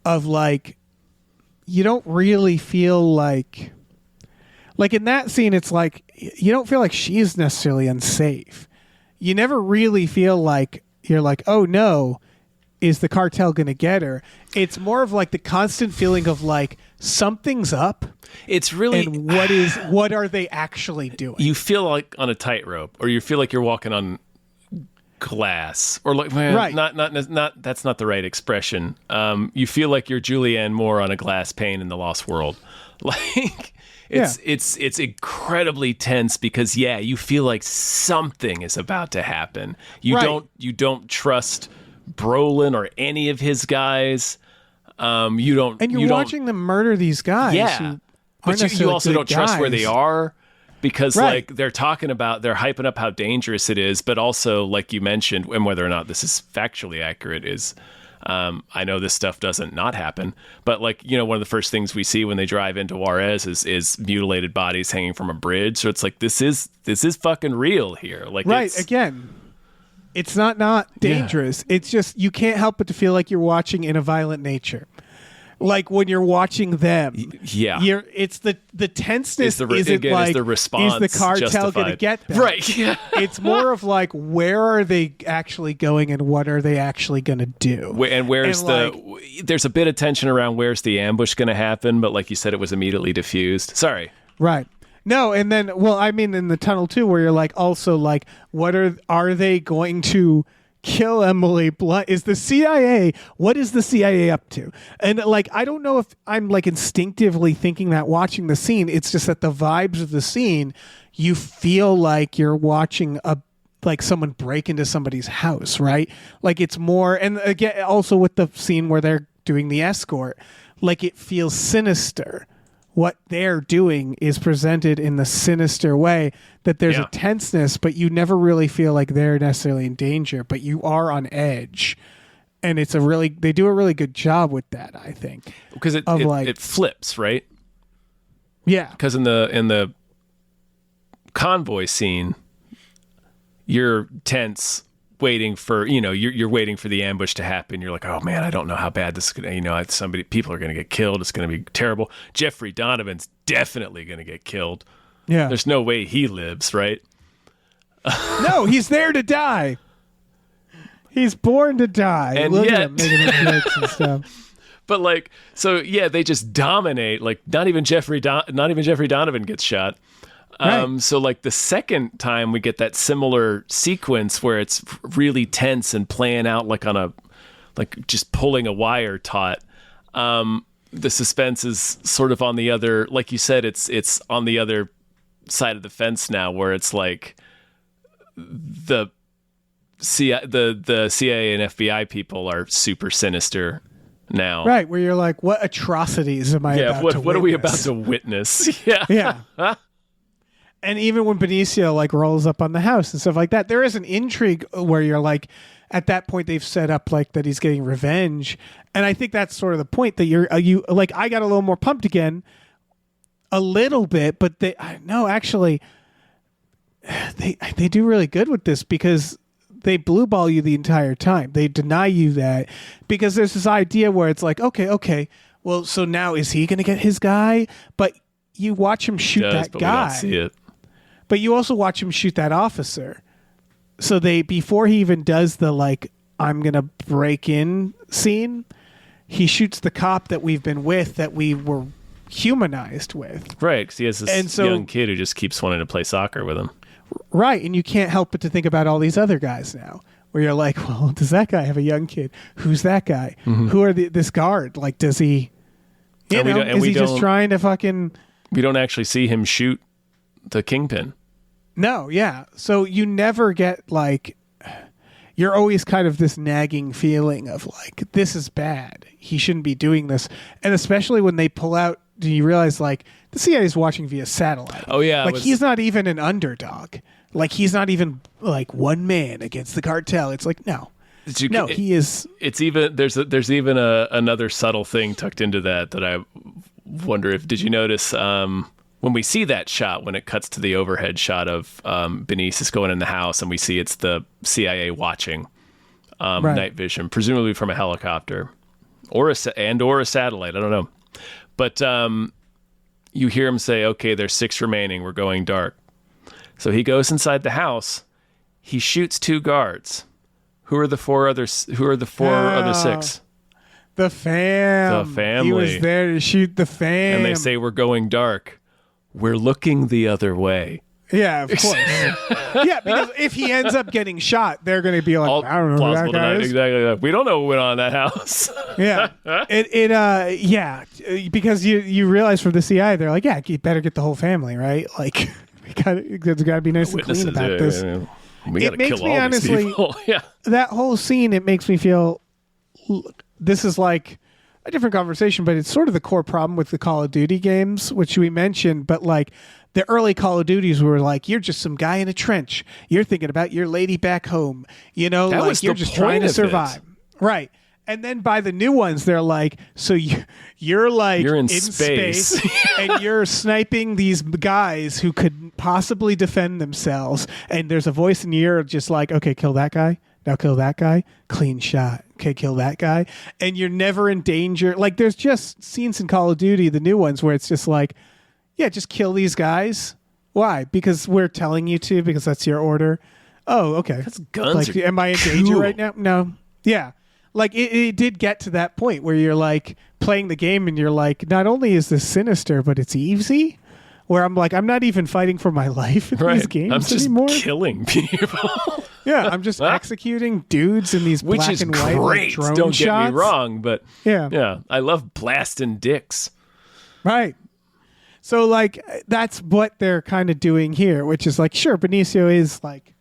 of like, you don't really feel like in that scene, it's like, you don't feel like she's necessarily unsafe. You never really feel like you're like, oh no, is the cartel going to get her? It's more of like the constant feeling of like, something's up. It's really, and what are they actually doing? You feel like on a tightrope, or you feel like you're walking on glass, or like, right. Not that's not the right expression. You feel like you're Julianne Moore on a glass pane in The Lost World. Like it's incredibly tense because you feel like something is about to happen. You don't trust Brolin or any of his guys. You're watching them murder these guys. Yeah, but you also don't trust where they are, because like they're hyping up how dangerous it is, but also like you mentioned, and whether or not this is factually accurate, is I know this stuff doesn't not happen, but like, you know, one of the first things we see when they drive into Juarez is mutilated bodies hanging from a bridge. So it's like, this is fucking real here. Like, right. Again, it's not dangerous. Yeah. It's just, you can't help but to feel like you're watching In a Violent Nature. Like when you're watching them, it's the tenseness. Is the response? Is the cartel going to get them? Right. Yeah. It's more of like, where are they actually going, and what are they actually going to do? There's a bit of tension around where's the ambush going to happen, but like you said, it was immediately diffused. Sorry. Right. No, and then, well, I mean, in the tunnel too, where you're like, also like, what are they going to kill Emily Blunt? Is the CIA, what is the CIA up to? And like, I don't know if I'm like instinctively thinking that watching the scene. It's just that the vibes of the scene, you feel like you're watching like someone break into somebody's house, right? Like it's more, and again, also with the scene where they're doing the escort, like it feels sinister. What they're doing is presented in the sinister way that there's a tenseness, but you never really feel like they're necessarily in danger, but you are on edge. And they do a really good job with that, I think. Because it flips, right? Yeah. Because in the convoy scene, you're tense, waiting for, you know, you're waiting for the ambush to happen. You're like, oh man, I don't know how bad this is going to, you know, people are going to get killed. It's going to be terrible. Jeffrey Donovan's definitely going to get killed. Yeah. There's no way he lives, right? No, he's there to die. He's born to die. And look yet, at him making jokes and stuff. But like, so yeah, they just dominate. Like, not even Jeffrey Donovan gets shot. Right. So like the second time we get that similar sequence where it's really tense and playing out like just pulling a wire taut. The suspense is sort of on the other, like you said, it's on the other side of the fence now, where it's like the CIA and FBI people are super sinister now. Right. Where you're like, what atrocities am I about to witness? What are we about to witness? Yeah. Yeah. And even when Benicio like rolls up on the house and stuff like that, there is an intrigue where you're like, at that point they've set up like that he's getting revenge, and I think that's sort of the point that you like. I got a little more pumped again, a little bit, but they do really good with this because they blue ball you the entire time. They deny you that because there's this idea where it's like, okay, well, so now is he going to get his guy? But you watch him shoot that guy. We don't see it. But you also watch him shoot that officer. So before he even does the like, I'm going to break in scene, he shoots the cop that we've been with, that we were humanized with. Right, because he has this young kid who just keeps wanting to play soccer with him. Right, and you can't help but to think about all these other guys now, where you're like, well, does that guy have a young kid? Who's that guy? Mm-hmm. Who are this guard? Like, does he, is he just trying to fucking... We don't actually see him shoot the kingpin. No, yeah. So you never get like, you're always kind of this nagging feeling of like, this is bad. He shouldn't be doing this. And especially when they pull out, do you realize like the CIA is watching via satellite? Oh yeah. Like he's not even an underdog. Like he's not even like one man against the cartel. It's like, no, he is. It's even, there's even another subtle thing tucked into that I wonder if, did you notice, when we see that shot, when it cuts to the overhead shot of Benicio going in the house, and we see it's the CIA watching night vision, presumably from a helicopter or a satellite. I don't know. But you hear him say, okay, there's 6 remaining. We're going dark. So he goes inside the house. He shoots 2 guards. Who are the 4 other 6? The fam. The family. He was there to shoot the fam. And they say, we're going dark. We're looking the other way. Yeah, of course. Yeah, because if he ends up getting shot, they're going to be like, I don't know who that guy is. Exactly. We don't know what went on in that house. Yeah. Because you realize from the CIA, they're like, yeah, you better get the whole family, right? Like, there's got to be nice and clean about this. Yeah. We got to kill all these people. Yeah. That whole scene, it makes me feel, this is like a different conversation, but it's sort of the core problem with the Call of Duty games, which we mentioned, but like the early Call of Duties were like, you're just some guy in a trench. You're thinking about your lady back home. You know, that like you're just trying to survive. Right. And then by the new ones, they're like, so you're in space and you're sniping these guys who could possibly defend themselves. And there's a voice in your ear just like, okay, kill that guy. Now kill that guy. Clean shot. Okay, kill that guy. And you're never in danger. Like there's just scenes in Call of Duty, the new ones, where it's just like, yeah, just kill these guys. Why? Because we're telling you to, because that's your order. Oh, okay. That's guns. Like, am I in danger right now? No. Yeah. Like it did get to that point where you're like playing the game and you're like, not only is this sinister, but it's easy. Where I'm like, I'm not even fighting for my life in these games I'm just anymore. killing people. Yeah, I'm just executing dudes in these black and white great. Like, drone Don't shots. get me wrong, but yeah, I love blasting dicks. Right. So like that's what they're kind of doing here, which is like, sure, Benicio is like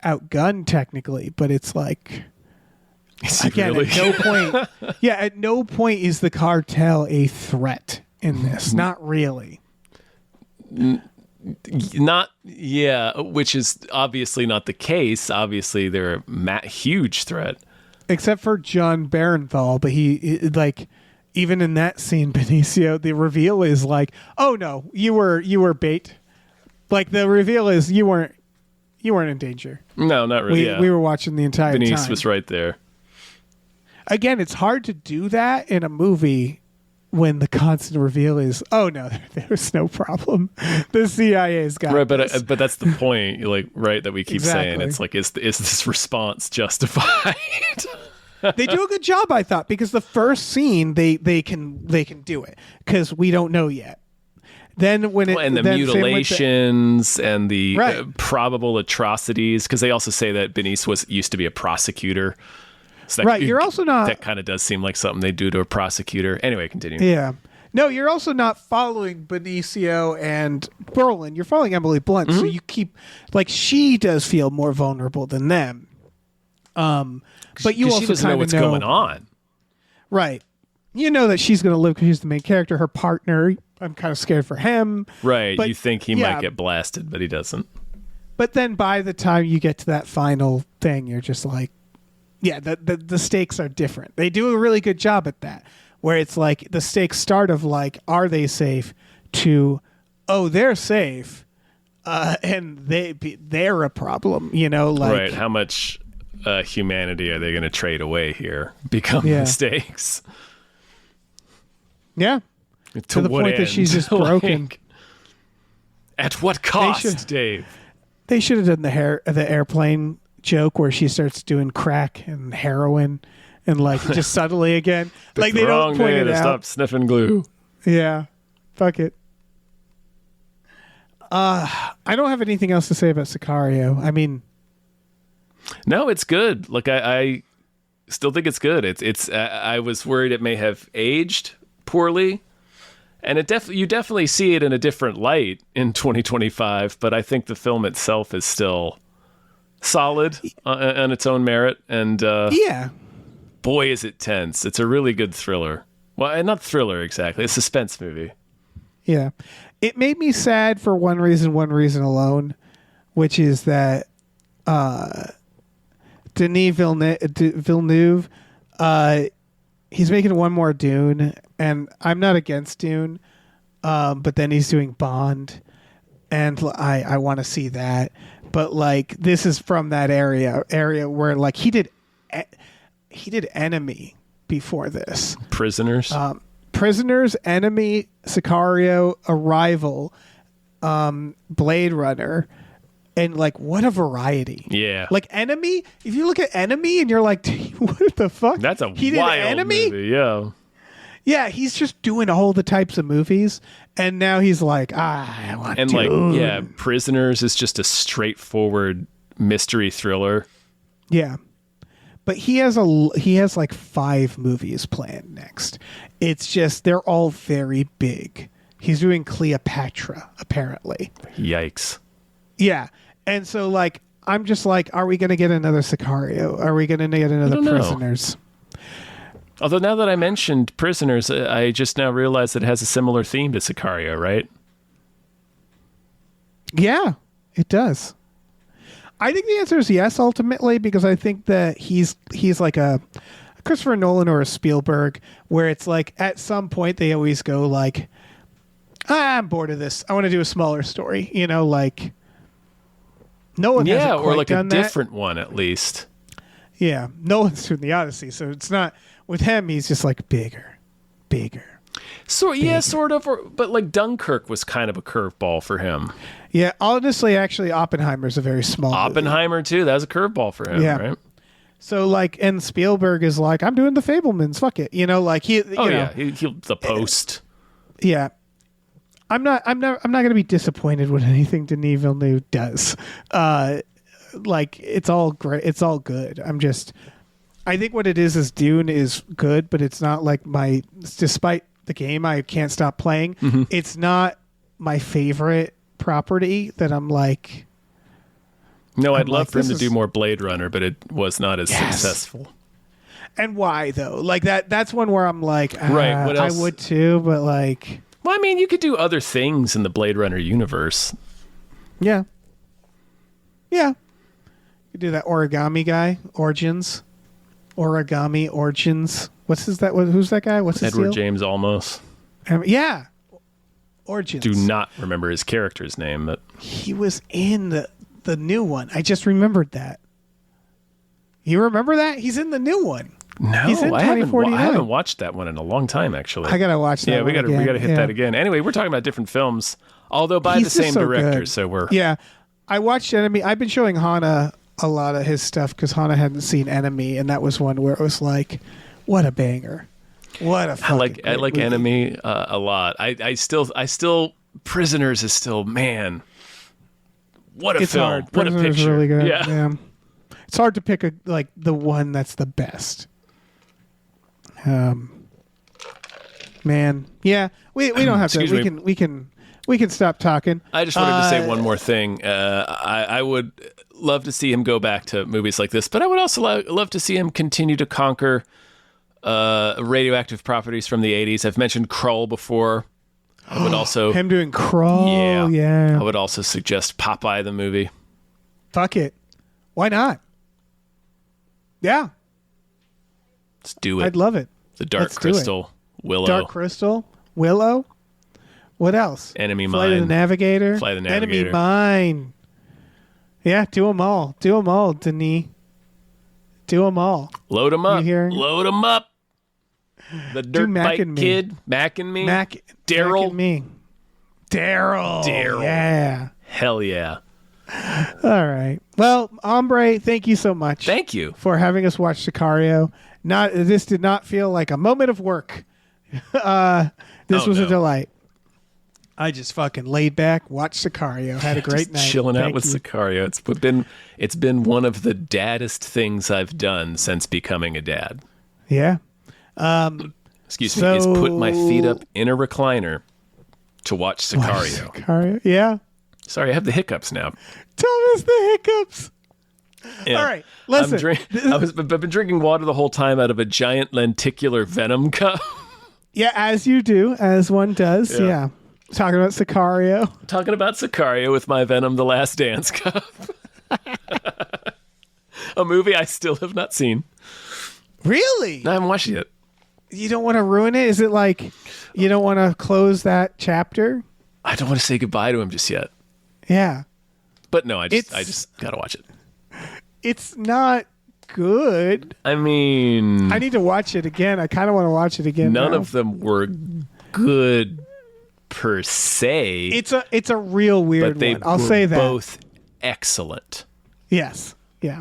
outgunned technically, but it's like. Again, really? at no point is the cartel a threat in this. Not really. Which is obviously not the case. Obviously, they're a huge threat. Except for John Barenthal, but he like even in that scene, Benicio, the reveal is like, oh no, you were bait. Like the reveal is you weren't in danger. No, not really. We were watching the entire time. Benicio was right there. Again, it's hard to do that in a movie when the constant reveal is, oh no, there's no problem. The CIA's got right, this. but that's the point, like, right, that we keep saying. It's like, is this response justified? They do a good job, I thought, because the first scene they can do it because we don't know yet. Then when it and the then mutilations and the Right. probable atrocities, because they also say that Benicio used to be a prosecutor. So that, right, you're also not. That kind of does seem like something they do to a prosecutor. Anyway, continue. Yeah. No, you're also not following Benicio and Brolin. You're following Emily Blunt, so you keep like she does feel more vulnerable than them. But you also she doesn't know what's going on. Right. You know that she's going to live because she's the main character. Her partner, I'm kind of scared for him. Right. But, you think he might get blasted, but he doesn't. But then by the time you get to that final thing, you're just like, yeah, the stakes are different. They do a really good job at that, where it's like the stakes start of like, are they safe, to, oh, they're safe, and they're a problem, you know? Like, right. How much humanity are they going to trade away here? Become mistakes. Yeah. To the point that she's just broken. Like, at what cost, Dave? They should have done the airplane joke where she starts doing crack and heroin and like just subtly again. Like they don't point it out. Stop sniffing glue. Yeah. Fuck it. I don't have anything else to say about Sicario. I mean, no, it's good. Like I still think it's good. It's I was worried it may have aged poorly, and you definitely see it in a different light in 2025. But I think the film itself is still solid on its own merit, and boy, is it tense. It's a really good thriller. Well, not thriller exactly, a suspense movie. Yeah, it made me sad for one reason alone, which is that Denis Villeneuve, he's making one more Dune, and I'm not against Dune, but then he's doing Bond, and I want to see that. But like this is from that area where like he did Enemy before this. Prisoners, Enemy, Sicario, Arrival, Blade Runner, and like what a variety. Yeah. Like Enemy, if you look at Enemy and you're like, what the fuck? That's a he wild did Enemy? movie. Yeah. Yeah, he's just doing all the types of movies, and now he's like, I want and Dune. like yeah, Prisoners is just a straightforward mystery thriller. Yeah. But he has like 5 movies planned next. It's just they're all very big. He's doing Cleopatra apparently. Yikes. Yeah. And so like I'm just like, are we going to get another Sicario? Are we going to get another Prisoners? Although now that I mentioned Prisoners, I just now realized that it has a similar theme to Sicario, right? Yeah, it does. I think the answer is yes, ultimately, because I think that he's like a Christopher Nolan or a Spielberg, where it's like at some point they always go like, I'm bored of this. I want to do a smaller story. You know, like no one hasn't or quite like a done that. different one at least. Yeah, no one's doing the Odyssey, so it's not with him. He's just like bigger. So yeah, sort of. But like Dunkirk was kind of a curveball for him. Yeah, honestly, actually, Oppenheimer's a very small movie. Oppenheimer too. That was a curveball for him, Yeah. right? So like, and Spielberg is like, I'm doing the Fablemans. Fuck it, you know, like he. Oh you yeah, know, he the Post. Yeah. I'm not going to be disappointed when anything Denis Villeneuve does. Like it's all great. It's all good. I think what it is Dune is good, but it's not like despite the game I can't stop playing. Mm-hmm. It's not my favorite property that I'm like. No, I'd love like, for him to this do is- more Blade Runner, but it was not as Yes. successful. And why though? Like that's one where I'm like, Right, what else? I would too, but like, Well, I mean, you could do other things in the Blade Runner universe. yeah. You do that origami guy, Origins. Who's that guy? What's his Edward deal? James Olmos. Yeah. Origins. Do not remember his character's name, but He was in the new one. I just remembered that. You remember that? He's in the new one. no, He's in I haven't 2049. watched that one in a long time, actually. I gotta watch that. Yeah, we one gotta again. hit Yeah. that again. Anyway, we're talking about different films, although by He's the just same so director. good. So we're Yeah, I watched Enemy. I've been showing Hana a lot of his stuff because Hana hadn't seen Enemy, and that was one where it was like, what a banger, what a. I fucking like great movie. Enemy a lot. I still Prisoners is still, man. What a It's film! hard. What a Prisoner's picture! really good. Yeah. It's hard to pick the one that's the best. Man, yeah, we don't have to. Excuse me. We can stop talking. I just wanted to say one more thing. I would love to see him go back to movies like this, but I would also love to see him continue to conquer radioactive properties from the 80s. I've mentioned Krull before. I would also Him doing Crawl. Yeah. Yeah. I would also suggest Popeye the movie. Fuck it. Why not? Yeah, Let's do it. I'd love it. The Dark Let's do it. Crystal, Willow, Dark Crystal, Willow. What else? Enemy Flight of the Mine. Navigator. Flight of the Enemy Navigator. Mine. Yeah, do them all. Do them all, Denis. Do them all. Load 'em up. You hear? Load 'em up. The Dirt Mac Bike and Me. Kid, Mac and Me, Mac Daryl. and me. Daryl. Daryl. Yeah. Hell yeah. All right. Well, Ombre, thank you so much. Thank you. for having us watch Sicario. This did not feel like a moment of work. This Oh, was a no. delight. I just fucking laid back, watched Sicario, had a great Just night. chilling out Thank with you. Sicario. It's been one of the daddest things I've done since becoming a dad. Yeah. Excuse me, is put my feet So- up in a recliner to watch Sicario. Sicario. Yeah. Sorry, I have the hiccups now. Thomas the hiccups. Yeah. All right, listen. I've been drinking water the whole time out of a giant lenticular venom cup. Yeah, as you do, as one does. Yeah. Yeah. Talking about Sicario. Talking about Sicario with my Venom The Last Dance cup. A movie I still have not seen. Really? I haven't watched it yet. You don't want to ruin it? Is it like you don't want to close that chapter? I don't want to say goodbye to him just yet. Yeah. But no, I It's- just gotta watch it. It's not good. I mean, I need to watch it again. I kind of want to watch it again. none now. of them were good per se. It's a real weird but they one. I'll were say that. both excellent. Yes. Yeah.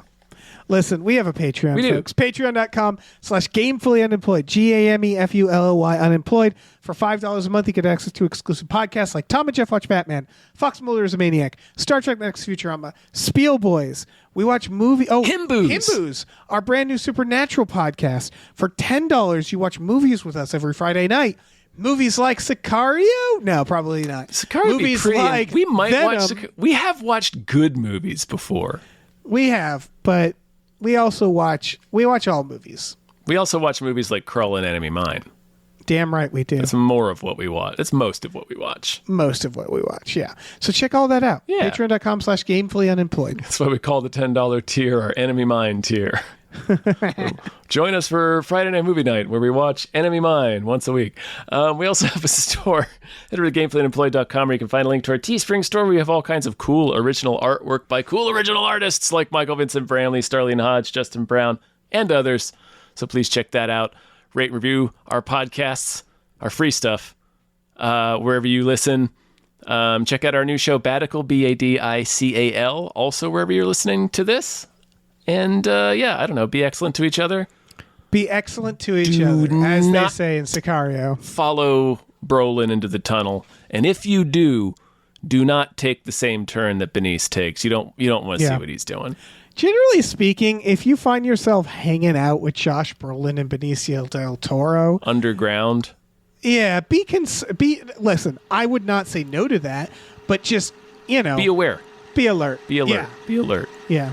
Listen, we have a Patreon, We do. folks. Patreon.com/gamefullyunemployed. GAMEFULLY unemployed. For $5 a month, you get access to exclusive podcasts like Tom and Jeff Watch Batman, Fox Mulder is a Maniac, Star Trek Next Futurama, Spiel Boys. We watch movie. Oh, Himboos. Himboos, our brand new Supernatural podcast. For $10, you watch movies with us every Friday night. Movies like Sicario? No, probably not. Sicario would be movies pretty. like We might Venom. watch. We have watched good movies before. We have, but we also watch all movies. We also watch movies like Krull and Enemy Mine. Damn right we do. It's more of what we watch. It's most of what we watch. Most of what we watch, yeah. So check all that out. Yeah. Patreon.com/gamefullyunemployed. That's why we call the $10 tier our Enemy Mine tier. Join us for Friday Night Movie Night, where we watch Enemy Mine once a week. We also have a store at gameplayunemployed.com, where you can find a link to our Teespring store, where we have all kinds of cool original artwork by cool original artists like Michael Vincent Bramley, Starlene Hodge, Justin Brown, and others. So please check that out. Rate and review our podcasts, our free stuff, wherever you listen. Check out our new show, Badical, Badical, also wherever you're listening to this. And I don't know, be excellent to each other. Be excellent to each other, as they say in Sicario. Follow Brolin into the tunnel. And if you do not take the same turn that Benice takes. You don't want to see what he's doing. Generally speaking, if you find yourself hanging out with Josh Brolin and Benicio del Toro underground, yeah, listen, I would not say no to that, but just, be aware. Be alert. Be alert. Yeah. Be alert. Yeah.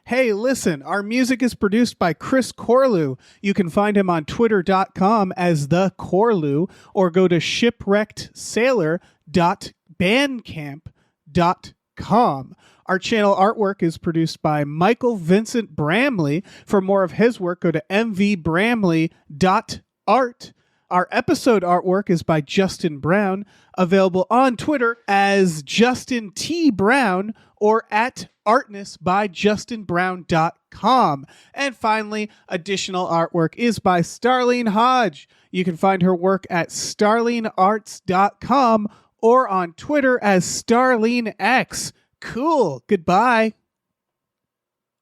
Hey, listen, our music is produced by Chris Corlew. You can find him on twitter.com as the Corlew, or go to shipwreckedsailor.bandcamp.com. Our channel artwork is produced by Michael Vincent Bramley. For more of his work, go to mvbramley.art. Our episode artwork is by Justin Brown, available on Twitter as Justin T. Brown or at Artness by JustinBrown.com. And finally, additional artwork is by Starlene Hodge. You can find her work at StarleneArts.com or on Twitter as StarleneX. Cool. Goodbye.